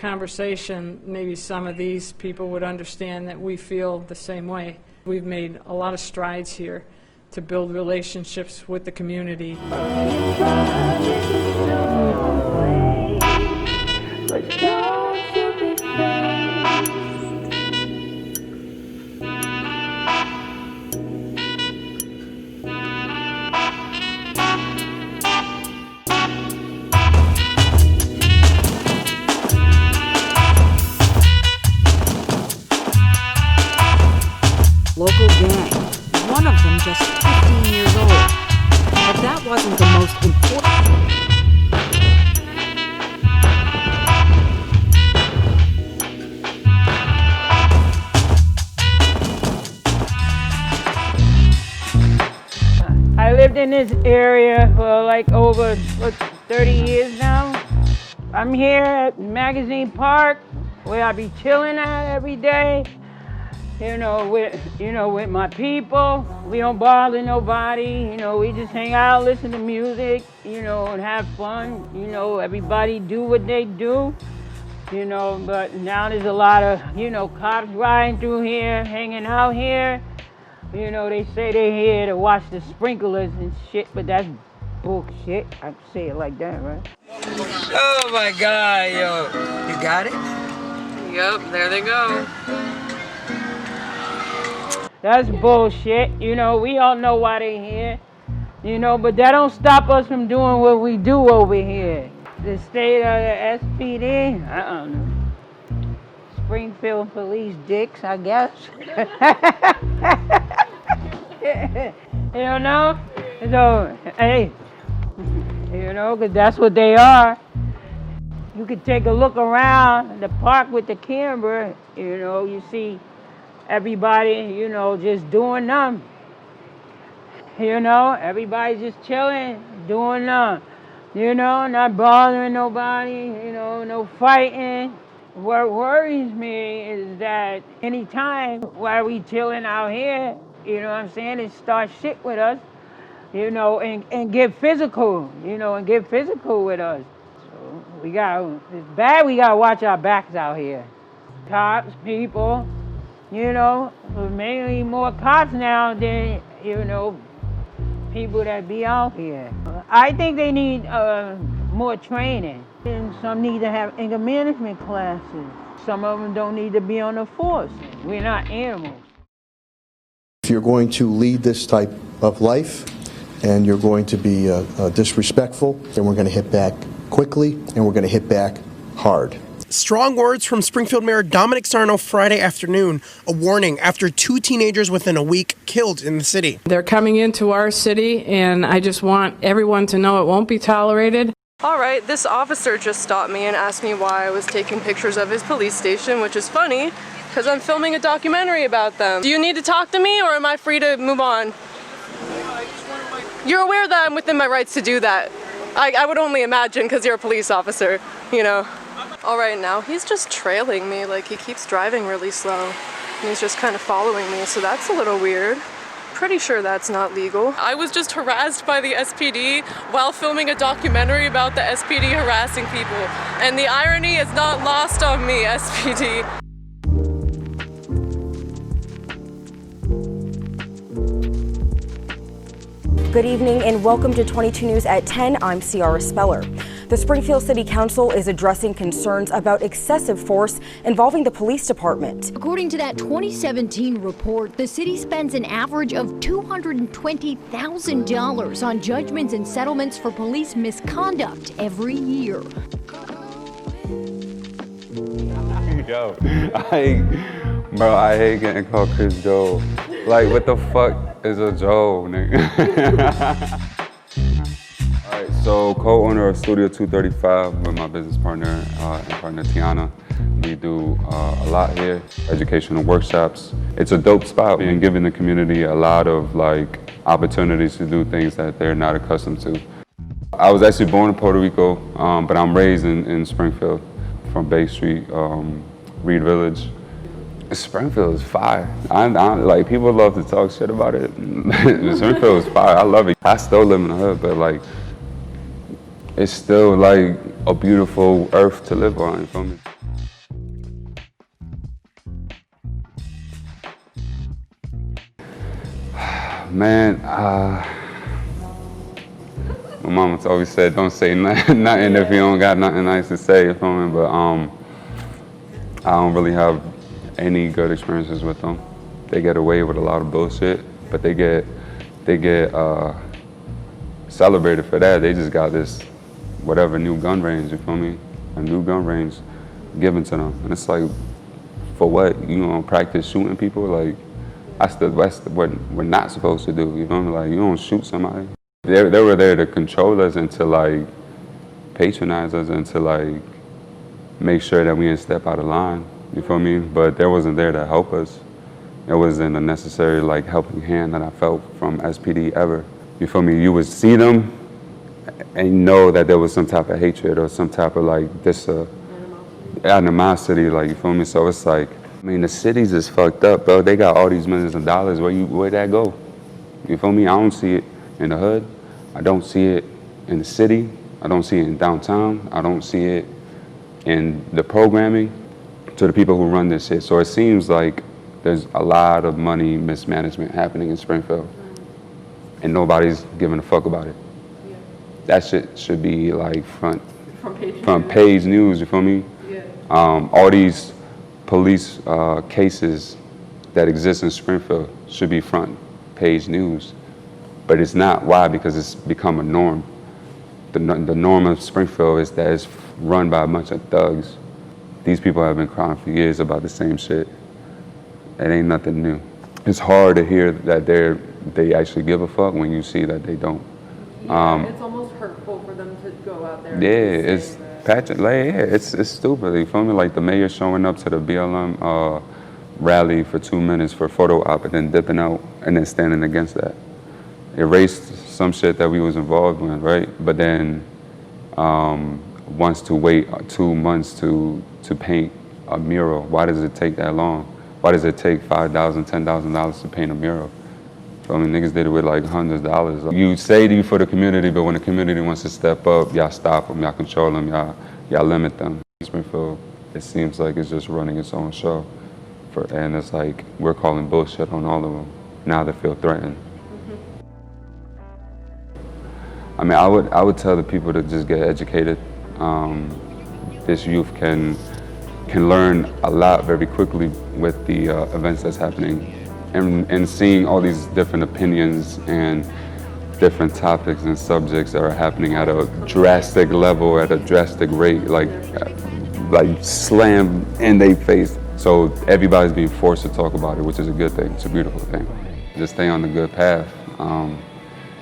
conversation, maybe some of these people would understand that we feel the same way. We've made a lot of strides here to build relationships with the community. Local gang, one of them just 15 years old. But that wasn't the most important. I lived in this area for like over 30 years now. I'm here at Magazine Park where I be chilling at every day. With my people. We don't bother nobody. We just hang out, listen to music, and have fun. Everybody do what they do. But now there's a lot of, cops riding through here, hanging out here. They say they're here to watch the sprinklers and shit, but that's bullshit. I can say it like that, right? Oh my God, yo. You got it? Yep, there they go. That's bullshit. We all know why they're here. But that don't stop us from doing what we do over here. The state of the SPD, I don't know. Springfield police dicks, I guess. So, hey, because that's what they are. You could take a look around the park with the camera, you see everybody, just doing them. Everybody's just chilling, doing them. Not bothering nobody, no fighting. What worries me is that anytime while we chilling out here, they start shit with us, and get physical, and get physical with us. So it's bad we gotta watch our backs out here. Cops, people, mainly more cops now than, people that be out here. I think they need more training. And some need to have anger management classes. Some of them don't need to be on the force. We're not animals. If you're going to lead this type of life and you're going to be disrespectful, then we're going to hit back quickly and we're going to hit back hard. Strong words from Springfield Mayor Dominic Sarno Friday afternoon, a warning after 2 teenagers within a week killed in the city. They're coming into our city, and I just want everyone to know it won't be tolerated. All right, this officer just stopped me and asked me why I was taking pictures of his police station, which is funny, because I'm filming a documentary about them. Do you need to talk to me, or am I free to move on? You're aware that I'm within my rights to do that. I would only imagine, because you're a police officer, All right, now he's just trailing me, like he keeps driving really slow, and he's just kind of following me, so that's a little weird. Pretty sure that's not legal. I was just harassed by the SPD while filming a documentary about the SPD harassing people, and the irony is not lost on me, SPD. Good evening and welcome to 22 News at 10. I'm Ciara Speller. The Springfield City Council is addressing concerns about excessive force involving the police department. According to that 2017 report, the city spends an average of $220,000 on judgments and settlements for police misconduct every year. Yo, I hate getting called Chris Joe. Like, what the fuck is a Joe, nigga? All right, so co-owner of Studio 235 with my business partner and partner Tiana. We do a lot here, educational workshops. It's a dope spot and giving the community a lot of opportunities to do things that they're not accustomed to. I was actually born in Puerto Rico, but I'm raised in Springfield from Bay Street, Reed Village. Springfield is fire. People love to talk shit about it. Springfield is fire. I love it. I still live in the hood, but it's still a beautiful earth to live on. You feel me? Man, my mama's always said, don't say nothing if you don't got nothing nice to say, you feel me? But I don't really have any good experiences with them. They get away with a lot of bullshit, but they get celebrated for that. They just got this whatever new gun range, you feel me? A new gun range given to them. And it's like, for what? You know, practice shooting people? Like, that's what we're not supposed to do, you feel me? Like, you don't shoot somebody. They were there to control us and to like patronize us and to like make sure that we didn't step out of line, you feel me? But they wasn't there to help us. It wasn't a necessary like helping hand that I felt from SPD ever. You feel me? You would see them and know that there was some type of hatred or some type of like animosity, like, you feel me? So it's like, I mean, the cities is fucked up, bro. They got all these millions of dollars. Where'd that go? You feel me? I don't see it in the hood. I don't see it in the city. I don't see it in downtown. I don't see it in the programming to the people who run this shit. So it seems like there's a lot of money mismanagement happening in Springfield, and nobody's giving a fuck about it. Yeah. That shit should be like front page news, you feel me? Yeah. All these police cases that exist in Springfield should be front page news, but it's not. Why? Because it's become a norm. The norm of Springfield is that it's run by a bunch of thugs. These people have been crying for years about the same shit. It ain't nothing new. It's hard to hear that they actually give a fuck when you see that they don't. Yeah, it's almost hurtful for them to go out there. Yeah, it's pageant. Like, yeah, it's stupid. You feel me? Like the mayor showing up to the BLM rally for 2 minutes for a photo op and then dipping out and then standing against that. Erased some shit that we was involved in, right? But then wants to wait 2 months to paint a mural. Why does it take that long? Why does it take $5,000, $10,000 to paint a mural? I mean, niggas did it with like hundreds of dollars. You say you for the community, but when the community wants to step up, y'all stop them, y'all control them, y'all limit them. Springfield, it seems like it's just running its own show. And it's like, we're calling bullshit on all of them. Now they feel threatened. I mean, I would tell the people to just get educated. This youth can learn a lot very quickly with the events that's happening, and seeing all these different opinions and different topics and subjects that are happening at a drastic level, at a drastic rate, like slam in their face. So everybody's being forced to talk about it, which is a good thing. It's a beautiful thing. Just stay on the good path.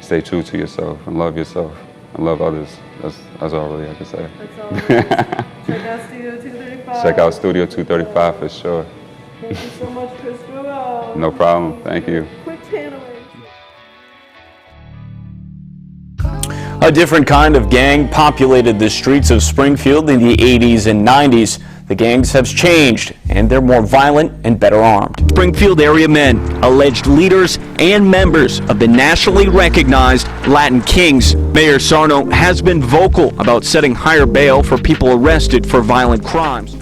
Stay true to yourself and love yourself and love others. That's all really I can say. That's all right. Check out Studio 235. Check out Studio 235 for sure. Thank you so much, Chris. No problem. Thank you. Quick panel. A different kind of gang populated the streets of Springfield in the 80s and 90s. The gangs have changed, and they're more violent and better armed. Springfield area men, alleged leaders and members of the nationally recognized Latin Kings. Mayor Sarno has been vocal about setting higher bail for people arrested for violent crimes.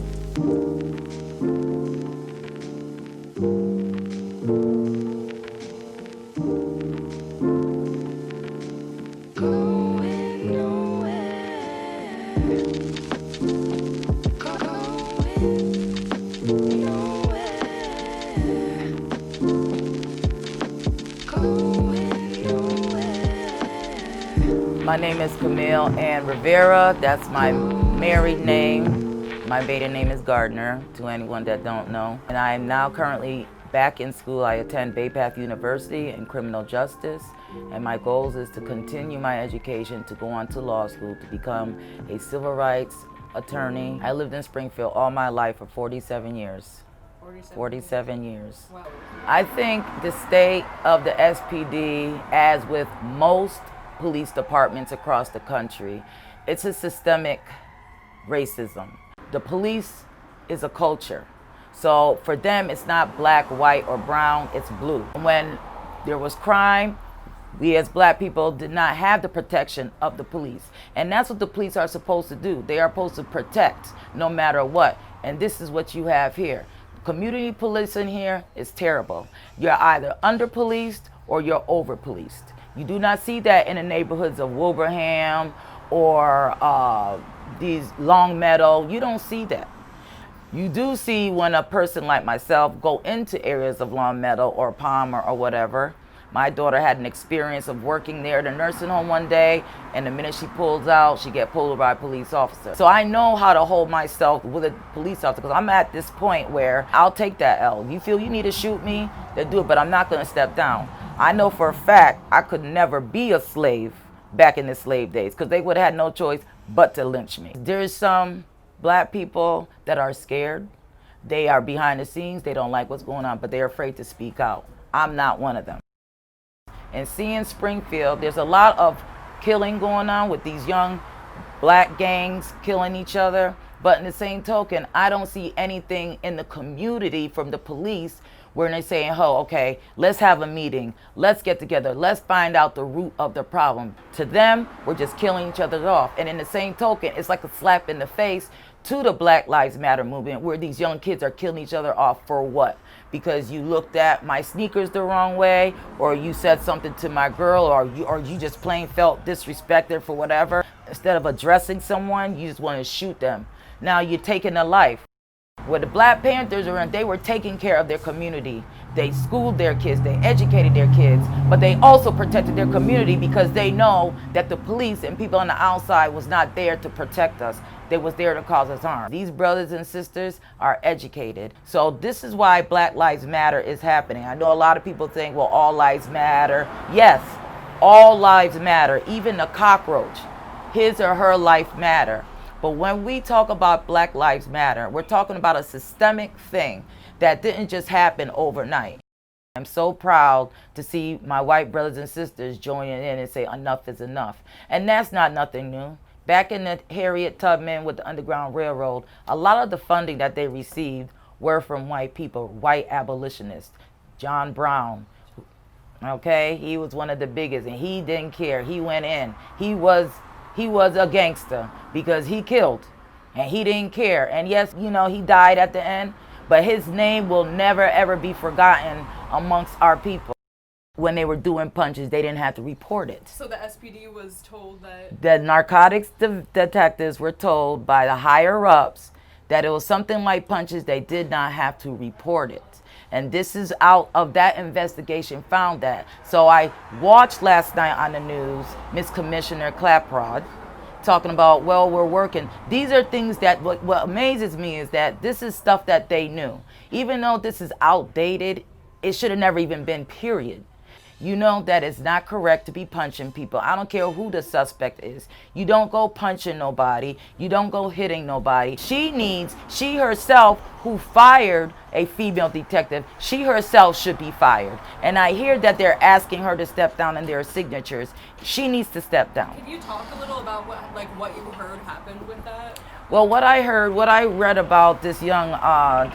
My name is Camille Ann Rivera. That's my married name. My maiden name is Gardner, to anyone that don't know. And I am now currently back in school. I attend Bay Path University in criminal justice. And my goals is to continue my education to go on to law school to become a civil rights attorney. I lived in Springfield all my life for 47 years. 47 years. Wow. I think the state of the SPD, as with most police departments across the country, it's a systemic racism. The police is a culture. So for them, it's not black, white, or brown, it's blue. When there was crime, we as black people did not have the protection of the police. And that's what the police are supposed to do. They are supposed to protect no matter what. And this is what you have here. Community policing here is terrible. You're either under-policed or you're over-policed. You do not see that in the neighborhoods of Wilbraham or these Long Meadow. You don't see that. You do see when a person like myself go into areas of Long Meadow or Palmer or whatever. My daughter had an experience of working there at a nursing home one day, and the minute she pulls out, she get pulled by a police officer. So I know how to hold myself with a police officer, because I'm at this point where I'll take that L. You feel you need to shoot me, then do it, but I'm not going to step down. I know for a fact I could never be a slave back in the slave days, because they would have had no choice but to lynch me. There's some black people that are scared. They are behind the scenes. They don't like what's going on, but they're afraid to speak out. I'm not one of them. And seeing Springfield, there's a lot of killing going on with these young black gangs killing each other. But in the same token, I don't see anything in the community from the police where they're saying, oh, okay, let's have a meeting. Let's get together. Let's find out the root of the problem. To them, we're just killing each other off. And in the same token, it's like a slap in the face to the Black Lives Matter movement, where these young kids are killing each other off for what? Because you looked at my sneakers the wrong way, or you said something to my girl, or you just plain felt disrespected for whatever. Instead of addressing someone, you just want to shoot them. Now you're taking a life. Where the Black Panthers were in, they were taking care of their community. They schooled their kids, they educated their kids, but they also protected their community because they know that the police and people on the outside was not there to protect us. They was there to cause us harm. These brothers and sisters are educated. So this is why Black Lives Matter is happening. I know a lot of people think, well, all lives matter. Yes, all lives matter, even the cockroach. His or her life matter. But when we talk about Black Lives Matter, we're talking about a systemic thing that didn't just happen overnight. I'm so proud to see my white brothers and sisters joining in and say enough is enough. And that's not nothing new. Back in the Harriet Tubman with the Underground Railroad, a lot of the funding that they received were from white people, white abolitionists. John Brown, okay, he was one of the biggest, and he didn't care. He went in. He was a gangster because he killed and he didn't care. And yes, you know, he died at the end, but his name will never ever be forgotten amongst our people. When they were doing punches, they didn't have to report it. So the SPD was told that... The narcotics detectives were told by the higher ups that it was something like punches, they did not have to report it. And this is out of that investigation found that. So I watched last night on the news, Miss Commissioner Claprod talking about, well, we're working. These are things that, what amazes me is that this is stuff that they knew. Even though this is outdated, it should have never even been, period. You know that it's not correct to be punching people. I don't care who the suspect is. You don't go punching nobody. You don't go hitting nobody. She herself, who fired a female detective, she herself should be fired. And I hear that they're asking her to step down in their signatures. She needs to step down. Can you talk a little about what you heard happened with that? Well, what I read about this young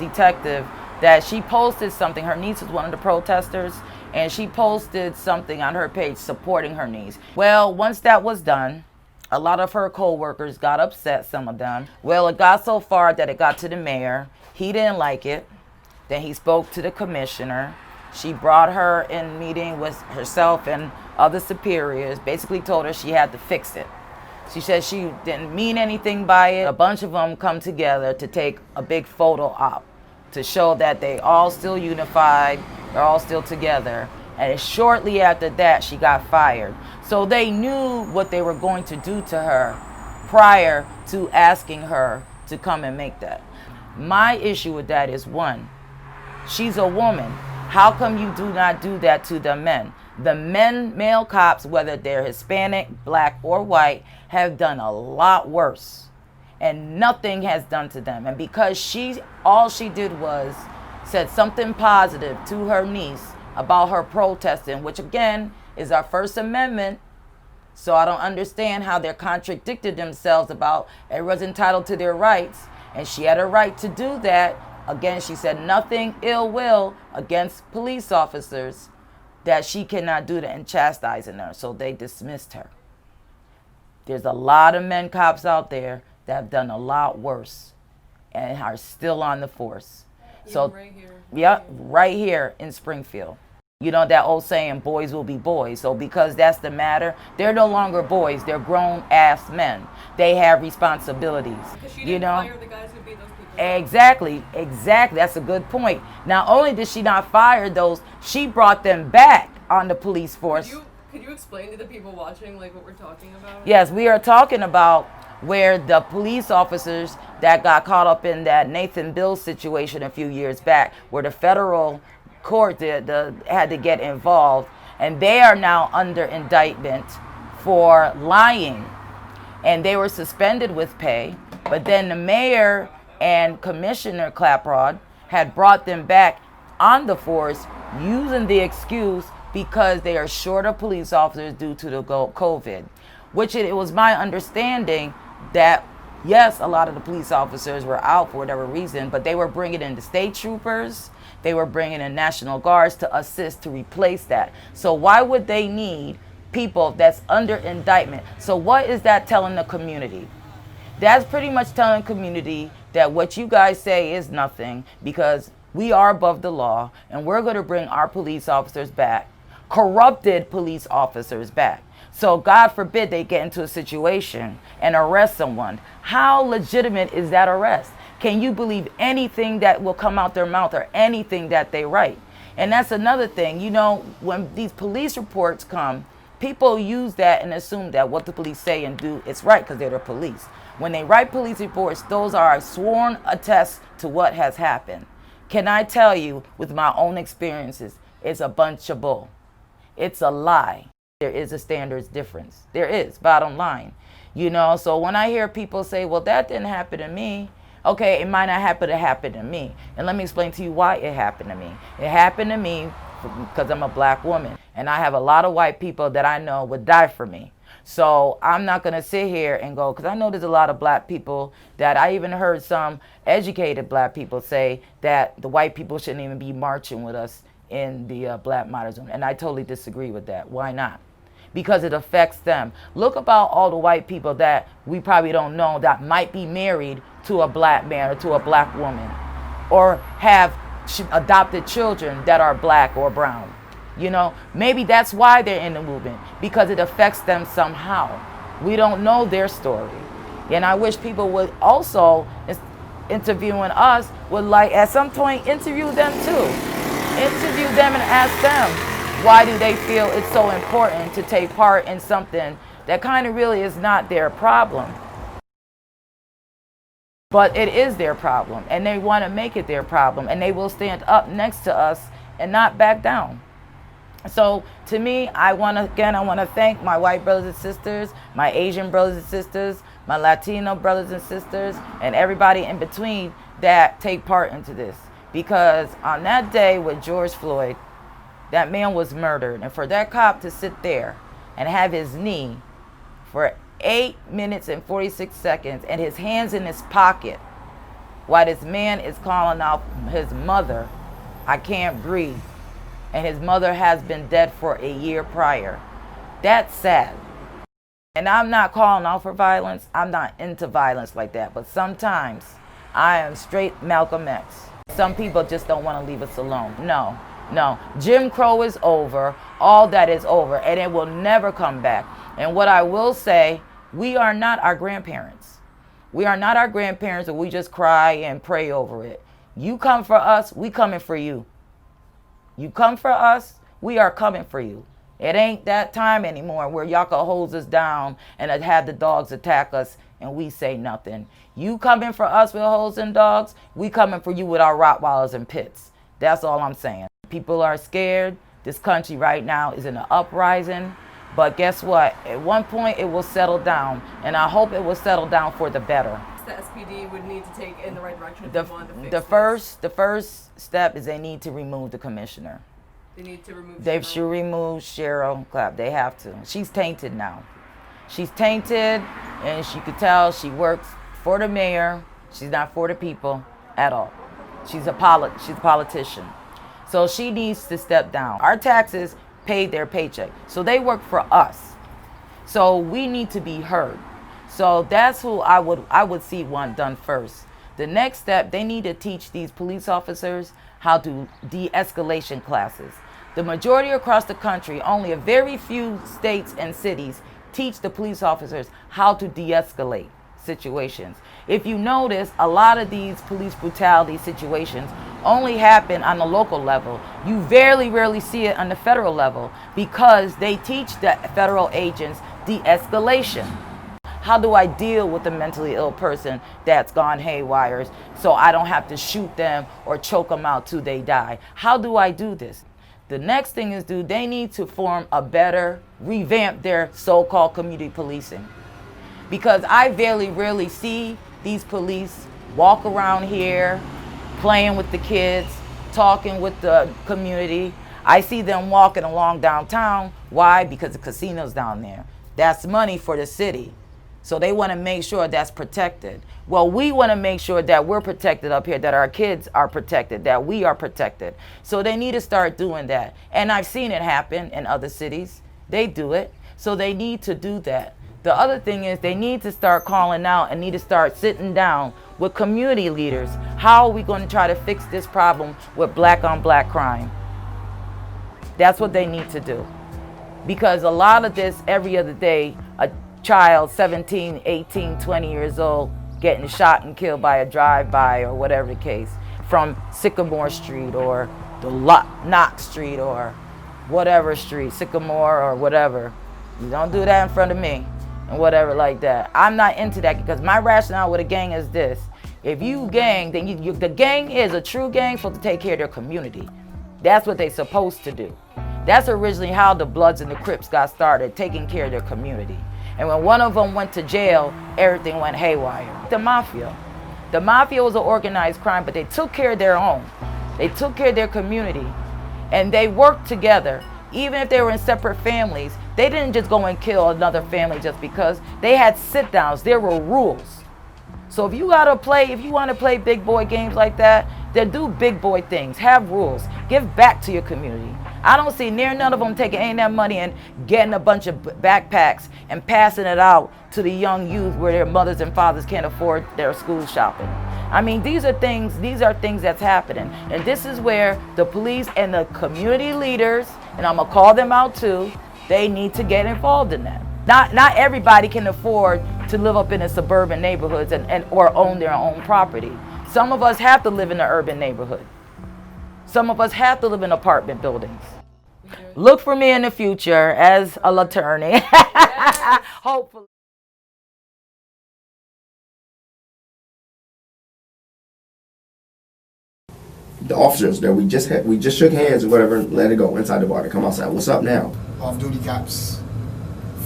detective, that she posted something. Her niece was one of the protesters, and she posted something on her page supporting her niece. Well, once that was done, a lot of her co-workers got upset, some of them. Well, it got so far that it got to the mayor. He didn't like it. Then he spoke to the commissioner. She brought her in meeting with herself and other superiors, basically told her she had to fix it. She said she didn't mean anything by it. A bunch of them come together to take a big photo op to show that they all still unified, they're all still together. And shortly after that, she got fired. So they knew what they were going to do to her prior to asking her to come and make that. My issue with that is, one, she's a woman. How come you do not do that to the men? The male cops, whether they're Hispanic, black, or white, have done a lot worse. And nothing has done to them. And because all she did was said something positive to her niece about her protesting, which again is our First Amendment. So I don't understand how they're contradicted themselves about everyone's entitled to their rights. And she had a right to do that. Again, she said nothing ill will against police officers, that she cannot do that, and chastising her. So they dismissed her. There's a lot of men cops out there that have done a lot worse and are still on the force. So right here. Yeah, right here in Springfield. You know that old saying, boys will be boys. So because that's the matter, they're no longer boys. They're grown-ass men. They have responsibilities. You know? Fire the guys who beat those people. Exactly. That's a good point. Not only did she not fire those, she brought them back on the police force. Could you explain to the people watching like what we're talking about? Yes, we are talking about where the police officers that got caught up in that Nathan Bill situation a few years back, where the federal court had to get involved, and they are now under indictment for lying, and they were suspended with pay. But then the mayor and Commissioner Claprod had brought them back on the force using the excuse because they are short of police officers due to the COVID, which it was my understanding that yes, a lot of the police officers were out for whatever reason, but they were bringing in the state troopers. They were bringing in National Guards to assist to replace that. So why would they need people that's under indictment? So what is that telling the community? That's pretty much telling the community that what you guys say is nothing, because we are above the law and we're going to bring our police officers back, corrupted police officers back. So God forbid they get into a situation and arrest someone. How legitimate is that arrest? Can you believe anything that will come out their mouth or anything that they write? And that's another thing. You know, when these police reports come, people use that and assume that what the police say and do is right because they're the police. When they write police reports, those are sworn attests to what has happened. Can I tell you, with my own experiences, it's a bunch of bull. It's a lie. There is a standards difference. There is, bottom line. You know, so when I hear people say, well, that didn't happen to me. Okay, it might not happen to me. And let me explain to you why it happened to me. It happened to me because I'm a black woman. And I have a lot of white people that I know would die for me. So I'm not going to sit here and go, because I know there's a lot of black people that I even heard some educated black people say that the white people shouldn't even be marching with us in the Black Matter Zone. And I totally disagree with that. Why not? Because it affects them. Look about all the white people that we probably don't know that might be married to a black man or to a black woman, or have adopted children that are black or brown. You know, maybe that's why they're in the movement, because it affects them somehow. We don't know their story. And I wish people would also, interviewing us, would like at some point interview them too. Interview them and ask them, why do they feel it's so important to take part in something that kind of really is not their problem? But it is their problem, and they want to make it their problem, and they will stand up next to us and not back down. So to me, I want to thank my white brothers and sisters, my Asian brothers and sisters, my Latino brothers and sisters, and everybody in between that take part into this. Because on that day with George Floyd, that man was murdered, and for that cop to sit there and have his knee for 8 minutes and 46 seconds and his hands in his pocket while this man is calling out his mother, I can't breathe, and his mother has been dead for a year prior. That's sad. And I'm not calling out for violence. I'm not into violence like that, but sometimes I am straight Malcolm X. Some people just don't want to leave us alone. No. Jim Crow is over. All that is over, and it will never come back. And what I will say, we are not our grandparents. We are not our grandparents, and we just cry and pray over it. You come for us, we coming for you. You come for us, we are coming for you. It ain't that time anymore where y'all can hold us down and have the dogs attack us and we say nothing. You coming for us with hoes and dogs, we coming for you with our Rottweilers and pits. That's all I'm saying. People are scared. This country right now is in an uprising. But guess what? At one point, it will settle down, and I hope it will settle down for the better. The SPD would need to take in the right direction. The first step is they need to remove the commissioner. They need to remove. They should remove Cheryl Clapp. They have to. She's tainted now. She's tainted, and she could tell she works for the mayor. She's not for the people at all. She's a politician. So she needs to step down. Our taxes paid their paycheck. So they work for us. So we need to be heard. So that's who I would see one done first. The next step, they need to teach these police officers how to de-escalation classes. The majority across the country, only a very few states and cities teach the police officers how to de-escalate situations. If you notice, a lot of these police brutality situations only happen on the local level. You very rarely see it on the federal level because they teach the federal agents de-escalation. How do I deal with a mentally ill person that's gone haywire so I don't have to shoot them or choke them out till they die? How do I do this? The next thing is, they need to form a better, revamp their so-called community policing. Because I very rarely see these police walk around here, playing with the kids, talking with the community. I see them walking along downtown. Why? Because the casino's down there. That's money for the city. So they want to make sure that's protected. Well, we want to make sure that we're protected up here, that our kids are protected, that we are protected. So they need to start doing that. And I've seen it happen in other cities. They do it. So they need to do that. The other thing is they need to start calling out and need to start sitting down with community leaders. How are we going to try to fix this problem with black on black crime? That's what they need to do. Because a lot of this, every other day, a child 17, 18, 20 years old getting shot and killed by a drive-by or whatever the case from Sycamore Street or the Knox Street or whatever street, Sycamore or whatever. You don't do that in front of me and whatever like that. I'm not into that because my rationale with a gang is this. If you gang, then the gang is a true gang supposed to take care of their community. That's what they're supposed to do. That's originally how the Bloods and the Crips got started, taking care of their community. And when one of them went to jail, everything went haywire. The mafia was an organized crime, but they took care of their own. They took care of their community, and they worked together. Even if they were in separate families, they didn't just go and kill another family just because. They had sit-downs. There were rules. So if you want to play big boy games like that, then do big boy things. Have rules. Give back to your community. I don't see near none of them taking any of that money and getting a bunch of backpacks and passing it out to the young youth where their mothers and fathers can't afford their school shopping. I mean, these are things that's happening. And this is where the police and the community leaders, and I'm gonna call them out too, they need to get involved in that. Not everybody can afford to live up in the suburban neighborhoods or own their own property. Some of us have to live in the urban neighborhood. Some of us have to live in apartment buildings. Look for me in the future as an attorney. Hopefully. The officers that we just shook hands or whatever and let it go inside the bar. They come outside. What's up now? Off-duty cops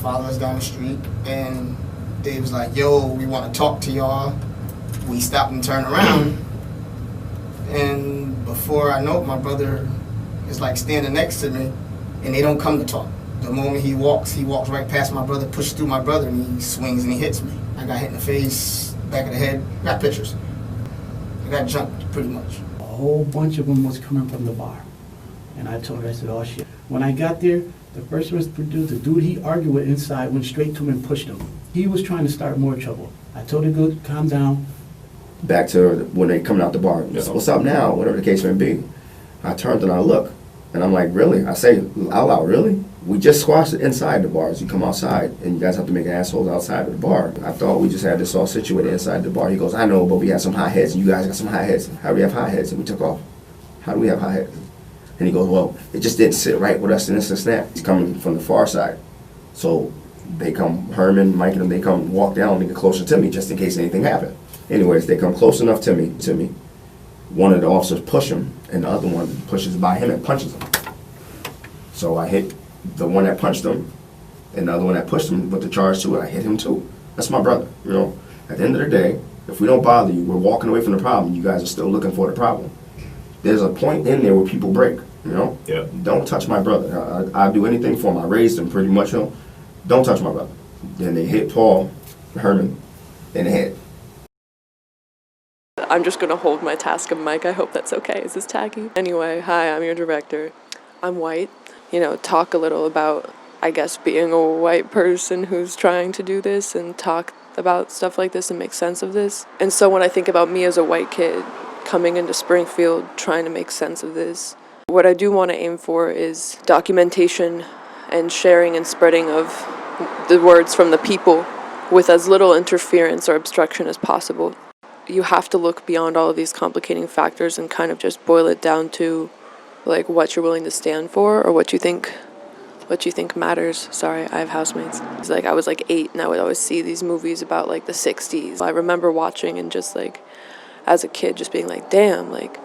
follow us down the street, and they was like, yo, we want to talk to y'all. We stopped and turned around, and before I know it, my brother is like standing next to me, and they don't come to talk. The moment he walks right past my brother, pushes through my brother, and he swings and he hits me. I got hit in the face, back of the head. Got pictures. I got jumped pretty much. A whole bunch of them was coming from the bar. And I told her, I said, oh shit. When I got there, the first was produced. The dude he argued with inside went straight to him and pushed him. He was trying to start more trouble. I told him, good, calm down. Back to when they coming out the bar. What's up now? Whatever the case may be. I turned and I look. And I'm like, really? I say out loud, really? We just squashed it inside the bars. You come outside, and you guys have to make assholes outside of the bar. I thought we just had this all situated inside the bar. He goes, I know, but we had some high heads, and you guys got some high heads. How do we have high heads? And we took off. How do we have high heads? And he goes, well, it just didn't sit right with us, and this and that. He's coming from the far side. So they come, Herman, Mike, and them, they come walk down and get closer to me just in case anything happened. Anyways, they come close enough to me. One of the officers push him, and the other one pushes by him and punches him. So I hit the one that punched him, and the other one that pushed him with the charge to it, I hit him too. That's my brother, you know. At the end of the day, if we don't bother you, we're walking away from the problem, you guys are still looking for the problem. There's a point in there where people break, you know? Yeah. Don't touch my brother. I'll do anything for him. I raised him pretty much, you know? Don't touch my brother. Then they hit Paul Herman in the head. I'm just gonna hold my task of Mike. I hope that's okay. Is this tacky? Anyway, hi, I'm your director. I'm white. You know, talk a little about, I guess, being a white person who's trying to do this and talk about stuff like this and make sense of this. And so when I think about me as a white kid coming into Springfield trying to make sense of this, What I do want to aim for is documentation and sharing and spreading of the words from the people with as little interference or obstruction as possible. You have to look beyond all of these complicating factors and kind of just boil it down to like what you're willing to stand for or what you think matters. Sorry, I have housemates. It's like I was like 8 and I would always see these movies about like the 60s. I remember watching and just like as a kid just being like, damn, like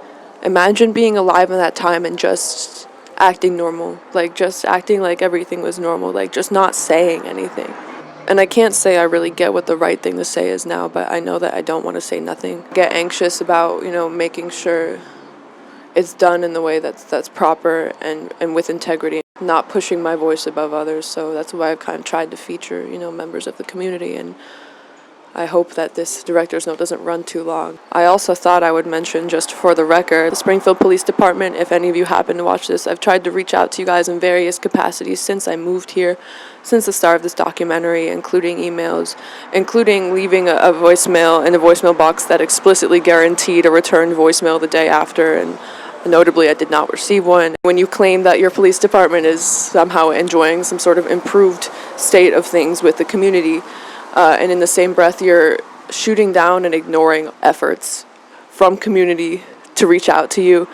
imagine being alive in that time and just acting normal, like just acting like everything was normal, like just not saying anything. And I can't say I really get what the right thing to say is now, but I know that I don't want to say nothing. Get anxious about, making sure it's done in the way that's proper and with integrity, not pushing my voice above others. So that's why I've kind of tried to feature, members of the community, and I hope that this director's note doesn't run too long. I also thought I would mention, just for the record, the Springfield Police Department, if any of you happen to watch this, I've tried to reach out to you guys in various capacities since I moved here, since the start of this documentary, including emails, including leaving a voicemail in a voicemail box that explicitly guaranteed a returned voicemail the day after, and notably I did not receive one. When you claim that your police department is somehow enjoying some sort of improved state of things with the community, and in the same breath, you're shooting down and ignoring efforts from community to reach out to you.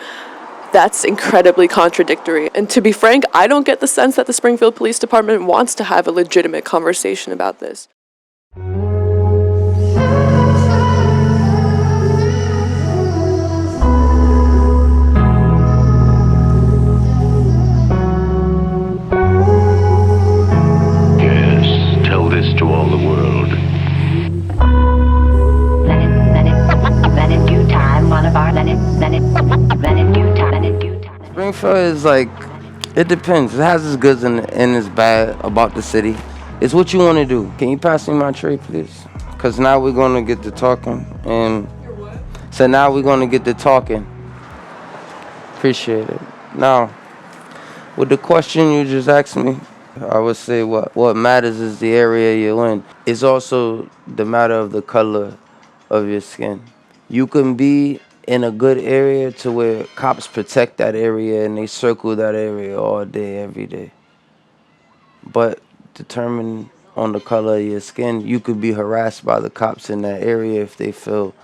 That's incredibly contradictory. And to be frank, I don't get the sense that the Springfield Police Department wants to have a legitimate conversation about this. Yes, tell this to all the world. Springfield is like, it depends. It has its goods and its bad about the city. It's what you want to do. Can you pass me my tray, please? Because now we're going to get to talking. And so now we're going to get to talking. Appreciate it. Now, with the question you just asked me, I would say what matters is the area you're in. It's also the matter of the color of your skin. You can be in a good area to where cops protect that area and they circle that area all day, every day. But determined on the color of your skin, you could be harassed by the cops in that area if they feel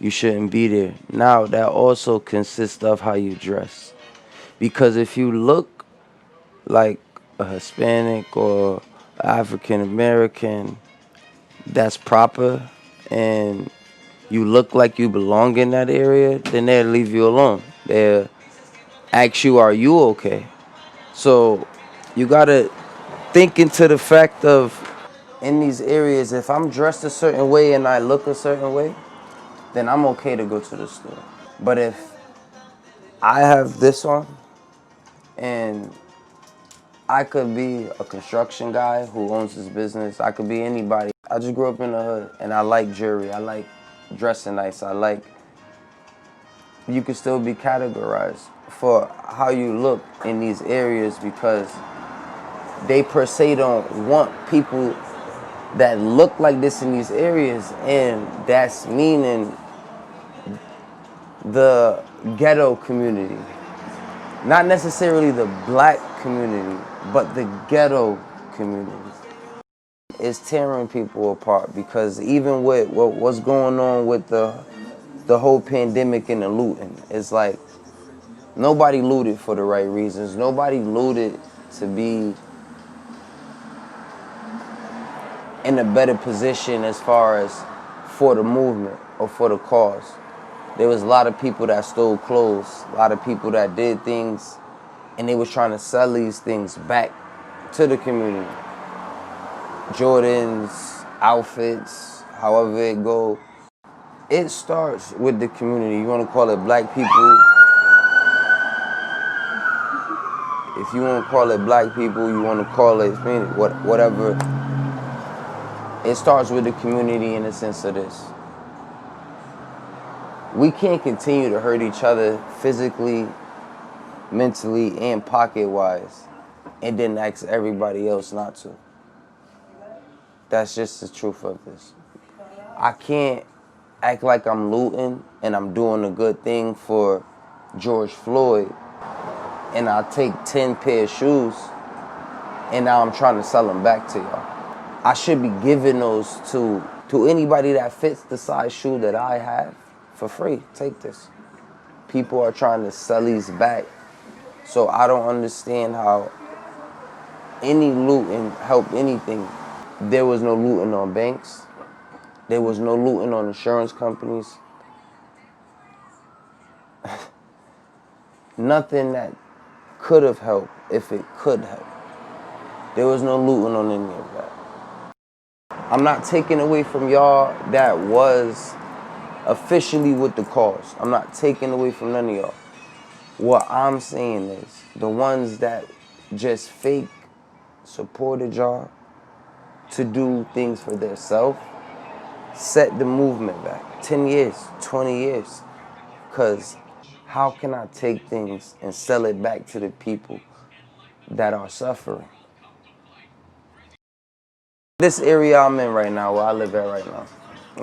you shouldn't be there. Now, that also consists of how you dress. Because if you look like a Hispanic or African American that's proper and you look like you belong in that area, then they'll leave you alone. They'll ask you, are you okay? So you gotta think into the fact of, in these areas, if I'm dressed a certain way and I look a certain way, then I'm okay to go to the store. But if I have this on and I could be a construction guy who owns his business, I could be anybody. I just grew up in the hood and I like jewelry, I like dressing nice, you could still be categorized for how you look in these areas because they per se don't want people that look like this in these areas, and that's meaning the ghetto community. Not necessarily the black community, but the ghetto community. It's tearing people apart because even with what's going on with the whole pandemic and the looting, it's like nobody looted for the right reasons. Nobody looted to be in a better position as far as for the movement or for the cause. There was a lot of people that stole clothes, a lot of people that did things, and they was trying to sell these things back to the community. Jordans, outfits, however it go. It starts with the community. You want to call it black people. If you want to call it black people, you want to call it whatever. It starts with the community in the sense of this. We can't continue to hurt each other physically, mentally, and pocket-wise, and then ask everybody else not to. That's just the truth of this. I can't act like I'm looting and I'm doing a good thing for George Floyd and I take 10 pair of shoes and now I'm trying to sell them back to y'all. I should be giving those to anybody that fits the size shoe that I have for free. Take this. People are trying to sell these back. So I don't understand how any looting helped anything. There was no looting on banks. There was no looting on insurance companies. Nothing that could have helped if it could help. There was no looting on any of that. I'm not taking away from y'all that was officially with the cause. I'm not taking away from none of y'all. What I'm saying is the ones that just fake supported y'all to do things for themselves, set the movement back 10 years, 20 years. Because how can I take things and sell it back to the people that are suffering? This area I'm in right now, where I live at right now,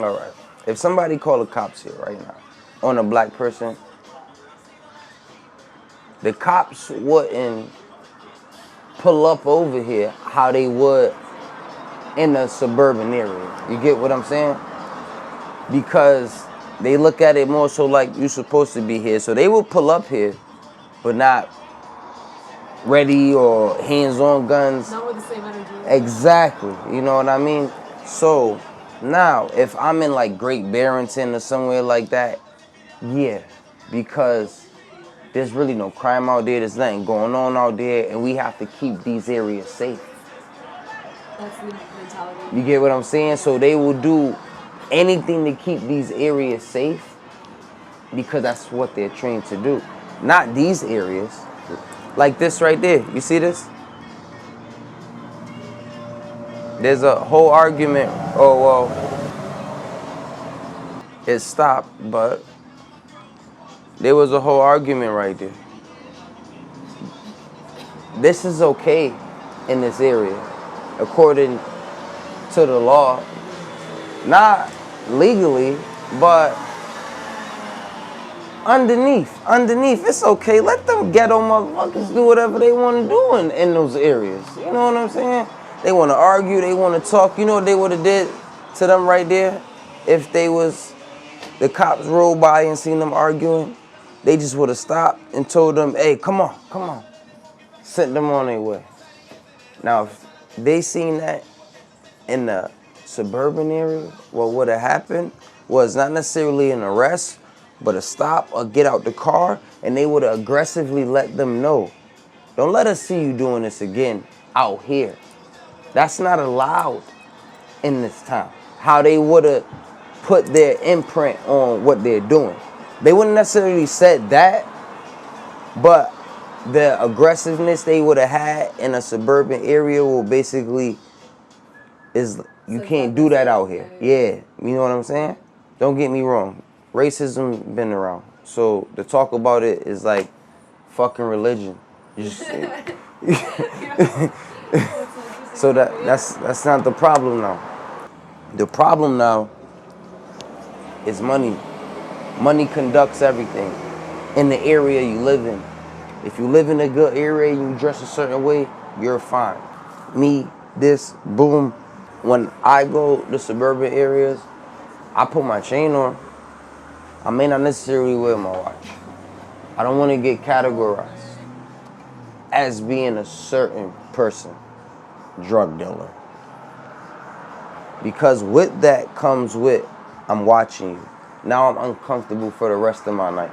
all right, if somebody call the cops here right now on a black person, the cops wouldn't pull up over here how they would in a suburban area. You get what I'm saying? Because they look at it more so like you're supposed to be here. So they will pull up here, but not ready or hands-on guns. Not with the same energy. Exactly. You know what I mean? So now, if I'm in like Great Barrington or somewhere like that, yeah, because there's really no crime out there. There's nothing going on out there, and we have to keep these areas safe. That's the mentality. You get what I'm saying? So they will do anything to keep these areas safe because that's what they're trained to do. Not these areas. Like this right there. You see this? There's a whole argument. Oh, well, it stopped, but there was a whole argument right there. This is okay in this area, according to the law. Not legally, but underneath, it's okay. Let them ghetto motherfuckers do whatever they want to do in those areas. You know what I'm saying? They want to argue, they want to talk. You know what they would have did to them right there? If the cops rolled by and seen them arguing, they just would have stopped and told them, hey, come on. Sent them on their way. Now, if they seen that in the suburban area, what would have happened was not necessarily an arrest, but a stop or get out the car, and they would have aggressively let them know, don't let us see you doing this again out here. That's not allowed in this town. How they would have put their imprint on what they're doing. They wouldn't necessarily said that, but the aggressiveness they would have had in a suburban area will basically is you can't do that out here. Yeah, you know what I'm saying? Don't get me wrong. Racism been around. So to talk about it is like fucking religion. So that's not the problem now. The problem now is money. Money conducts everything in the area you live in. If you live in a good area and you dress a certain way, you're fine. Me, this, boom. When I go to suburban areas, I put my chain on. I may not necessarily wear my watch. I don't want to get categorized as being a certain person, drug dealer. Because with that comes with, I'm watching you. Now I'm uncomfortable for the rest of my night.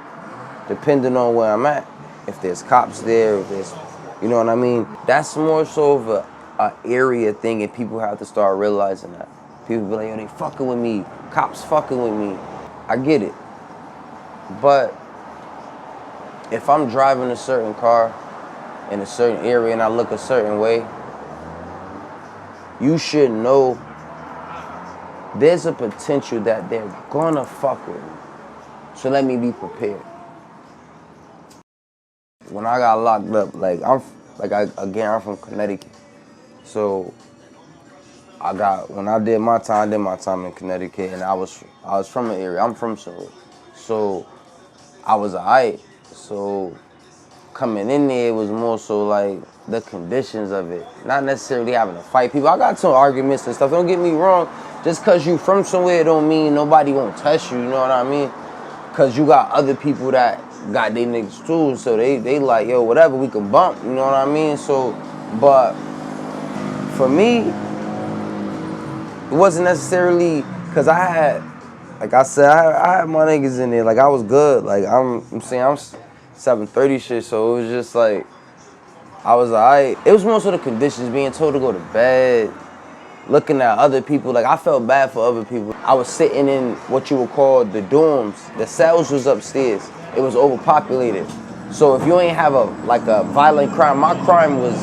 Depending on where I'm at, if there's cops there, if there's, you know what I mean? That's more so of a area thing, and people have to start realizing that. People be like, yo, they fucking with me. Cops fucking with me. I get it. But if I'm driving a certain car in a certain area and I look a certain way, you should know there's a potential that they're gonna fuck with me. So let me be prepared. When I got locked up, I'm from Connecticut. So when I did my time in Connecticut, and I was from the area. I'm from Surrey. So I was alright. So coming in there, it was more so like the conditions of it. Not necessarily having to fight people. I got some arguments and stuff, don't get me wrong. Just cause you from somewhere don't mean nobody won't touch you, you know what I mean? Cause you got other people that got their niggas too, so they like, yo, whatever, we can bump, you know what I mean? So, but for me, it wasn't necessarily, cause I had, like I said, I had my niggas in there, like I was good. Like I'm saying, I'm 730 shit, so it was just like, I was alright. It was most of the conditions, being told to go to bed, looking at other people, like I felt bad for other people. I was sitting in what you would call the dorms. The cells was upstairs. It was overpopulated. So if you ain't have a violent crime, my crime was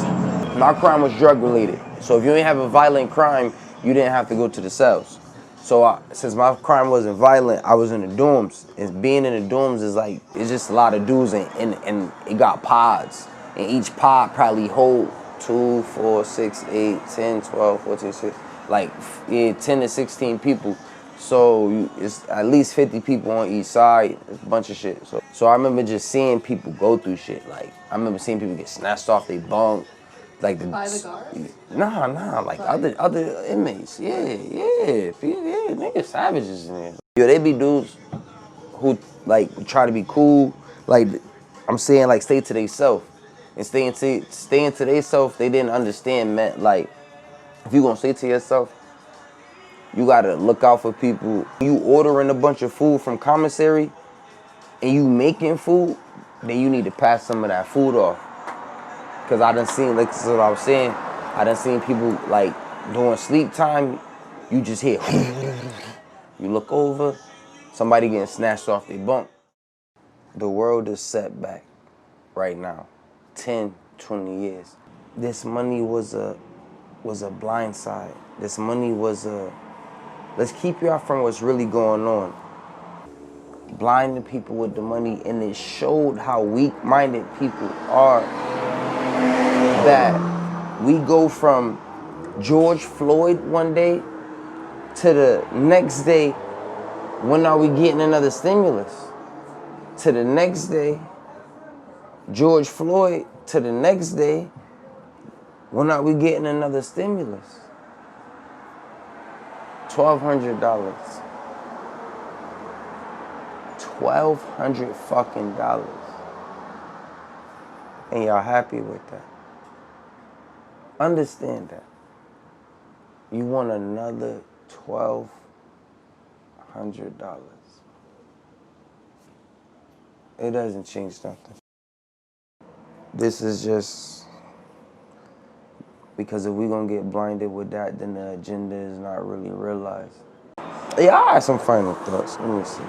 drug related. So if you ain't have a violent crime, you didn't have to go to the cells. So since my crime wasn't violent, I was in the dorms. And being in the dorms is like, it's just a lot of dudes and it got pods. And each pod probably hold 2, 4, 6, 8, 10, 12, 14, 16, like 10 to 16 people. So it's at least 50 people on each side, it's a bunch of shit. So I remember just seeing people go through shit. Like I remember seeing people get snatched off their bunk. Like By the guards? Nah, like other inmates. Yeah, niggas savages in there. Yo, they be dudes who like try to be cool. Like I'm saying, like stay to themselves. And staying to themselves, they didn't understand, man. Like, if you gonna stay to yourself, you gotta look out for people. You ordering a bunch of food from commissary and you making food, then you need to pass some of that food off. Cause I done seen, like this is what I was saying, I done seen people like during sleep time, you just hear, you look over, somebody getting snatched off their bunk. The world is set back right now. 10, 20 years. This money was a blind side. This money was let's keep y'all from what's really going on. Blinding people with the money, and it showed how weak-minded people are. That we go from George Floyd one day to the next day, when are we getting another stimulus? To the next day, George Floyd, to the next day, when are we getting another stimulus? $1,200. $1,200 fucking dollars. And y'all happy with that? Understand that. You want another $1,200. It doesn't change nothing. This is just because if we're gonna get blinded with that, then the agenda is not really realized. Yeah, I have some final thoughts. Let me see.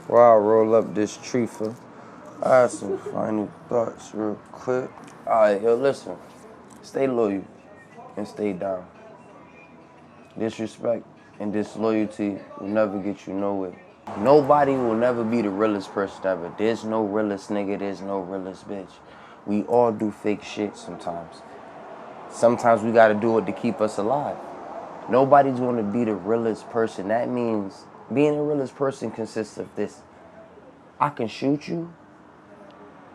While I roll up this treefer, I have some final thoughts real quick. All right, yo, listen. Stay loyal and stay down. Disrespect and disloyalty will never get you nowhere. Nobody will never be the realest person ever. There's no realest nigga, there's no realest bitch. We all do fake shit sometimes. Sometimes we gotta do it to keep us alive. Nobody's gonna be the realest person. That means being the realest person consists of this. I can shoot you,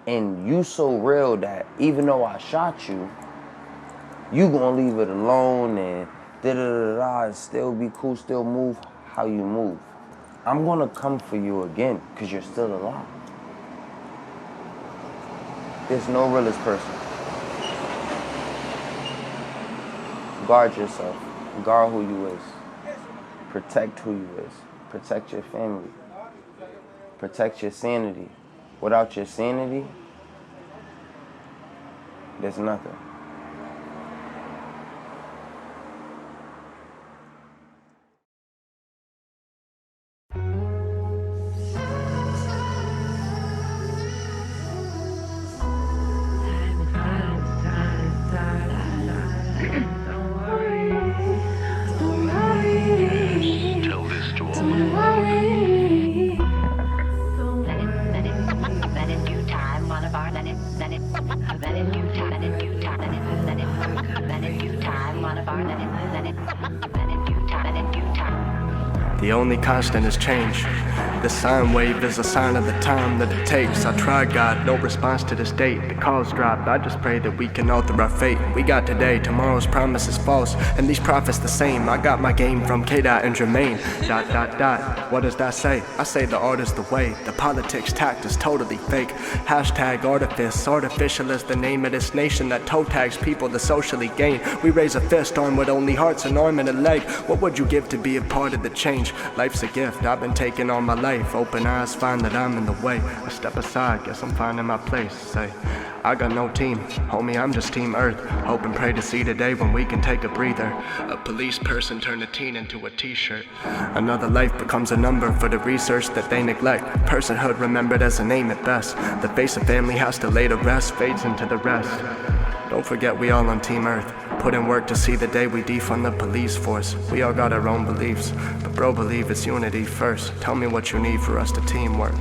and you so real that even though I shot you, you gonna leave it alone and da-da-da-da and still be cool, still move how you move. I'm gonna come for you again because you're still alive. There's no realest person. Guard yourself. Guard who you is. Protect who you is. Protect your family. Protect your sanity. Without your sanity, there's nothing. The only constant is change. The sine wave is a sign of the time that it takes. I tried God, no response to this date. The calls dropped, I just pray that we can alter our fate. We got today, tomorrow's promise is false, and these prophets the same. I got my game from K-Dot and Jermaine. ... What does that say? I say the art is the way. The politics tact is totally fake. Hashtag artifice. Artificial is the name of this nation that toe tags people to socially gain. We raise a fist armed with only hearts, an arm and a leg. What would you give to be a part of the change? Life's a gift I've been taking all my life. Open eyes, find that I'm in the way. I step aside, guess I'm finding my place. Say, I got no team, homie, I'm just Team Earth. Hope and pray to see today when we can take a breather. A police person turned a teen into a t-shirt. Another life becomes a number for the research that they neglect. Personhood remembered as a name at best. The face of family has to lay to rest, fades into the rest. Don't forget we all on Team Earth. Put in work to see the day we defund the police force. We all got our own beliefs, but bro, believe it's unity first. Tell me what you need for us to teamwork.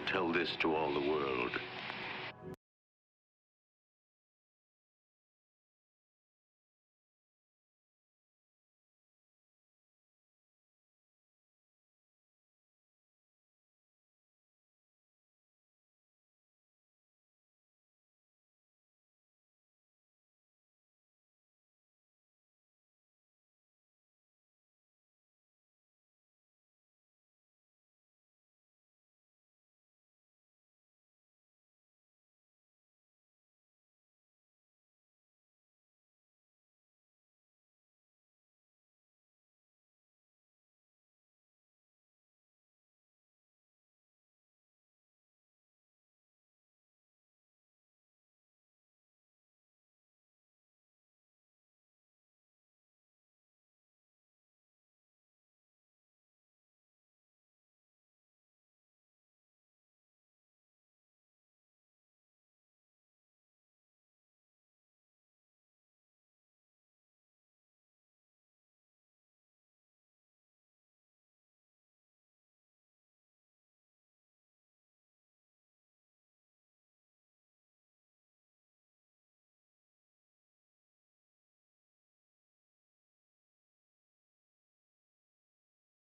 Tell this to all the world.